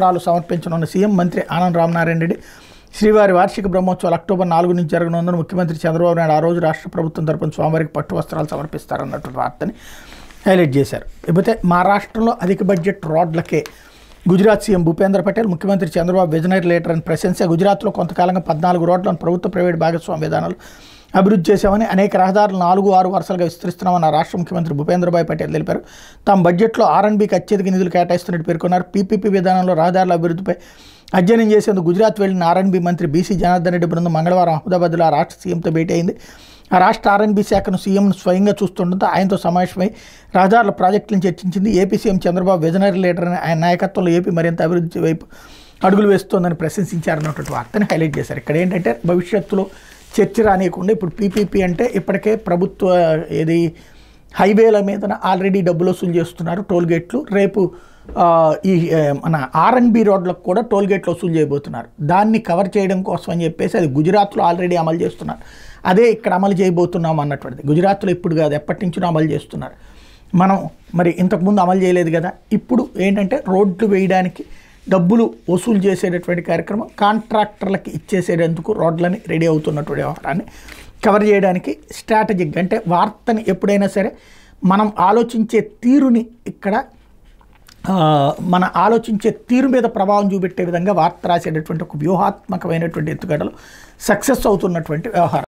పత్రాలు సమర్పించనున్న సీఎం మంత్రి ఆనం రామనారాయణ రెడ్డి. శ్రీవారి వార్షిక బ్రహ్మోత్సవాలు అక్టోబర్ 4 నుంచి జరగనుందని ముఖ్యమంత్రి చంద్రబాబు నాయుడు ఆ రోజు రాష్ట్ర ప్రభుత్వం తరపున స్వామివారికి పట్టు వస్త్రాలు సమర్పిస్తారన్నటువంటి వార్తని హైలైట్ చేశారు. ఇకపోతే మహారాష్ట్రలో అధిక బడ్జెట్ రోడ్లకే గుజరాత్ సీఎం భూపేంద్ర పటేల్ ముఖ్యమంత్రి చంద్రబాబు విజనరీ లీడర్ అని ప్రశంస. గుజరాత్లో కొంతకాలంగా 14 రోడ్లను ప్రభుత్వ ప్రైవేట్ భాగస్వామ్య విధానాలు అభివృద్ధి చేశామని, అనేక రహదారులు 4-6 వరుసలుగా విస్తరిస్తున్నామని రాష్ట్ర ముఖ్యమంత్రి భూపేంద్రభాయ్ పటేల్ తెలిపారు. తమ బడ్జెట్లో R&Bకి అత్యధిక నిధులు కేటాయిస్తున్నట్టు పేర్కొన్నారు. PPP విధానంలో రహదారుల అభివృద్ధిపై అధ్యయనం చేసేందుకు గుజరాత్ వెళ్లిన R&B మంత్రి బీసీ జనార్దన్ రెడ్డి బృందం మంగళవారం అహ్మదాబాద్లో ఆ రాష్ట్ర సీఎంతో భేటీ అయింది. ఆ రాష్ట్ర R&B శాఖను సీఎం స్వయంగా చూస్తుండటంతో ఆయనతో సమావేశమై రహదారుల ప్రాజెక్టులను చర్చించింది. AP CM Chandrababu visionary leader అని ఆయన నాయకత్వంలో ఏపీ మరింత అభివృద్ధి వైపు అడుగులు వేస్తోందని ప్రశంసించారన్నటువంటి వార్తని హైలైట్ చేశారు. ఇక్కడ ఏంటంటే భవిష్యత్తులో చర్చ రానియకుండా ఇప్పుడు PPP అంటే ఇప్పటికే ప్రభుత్వ హైవేల మీద ఆల్రెడీ డబ్బులు వసూలు చేస్తున్నారు, టోల్ గేట్లు. రేపు ఈ మన R&B రోడ్లకు కూడా టోల్ గేట్లు వసూలు చేయబోతున్నారు. దాన్ని కవర్ చేయడం కోసం అని చెప్పేసి అది గుజరాత్లో ఆల్రెడీ అమలు చేస్తున్నారు. అదే ఇక్కడ అమలు చేయబోతున్నాం అన్నటువంటిది. గుజరాత్లో ఇప్పుడు కాదు, ఎప్పటి నుంచో అమలు చేస్తున్నారు. మనం మరి ఇంతకుముందు అమలు చేయలేదు కదా. ఇప్పుడు ఏంటంటే రోడ్లు వేయడానికి డబ్బులు వసూలు చేసేటటువంటి కార్యక్రమం, కాంట్రాక్టర్లకి ఇచ్చేసేందుకు రోడ్లని రెడీ అవుతున్నటువంటి వ్యవహారాన్ని కవర్ చేయడానికి స్ట్రాటజిక్ అంటే వార్తని ఎప్పుడైనా సరే మనం ఆలోచించే తీరుని ఇక్కడ మన ఆలోచించే తీరు మీద ప్రభావం చూపెట్టే విధంగా వార్త రాసేటటువంటి ఒక వ్యూహాత్మకమైనటువంటి ఎత్తుగడలు సక్సెస్ అవుతున్నటువంటి వ్యవహారం.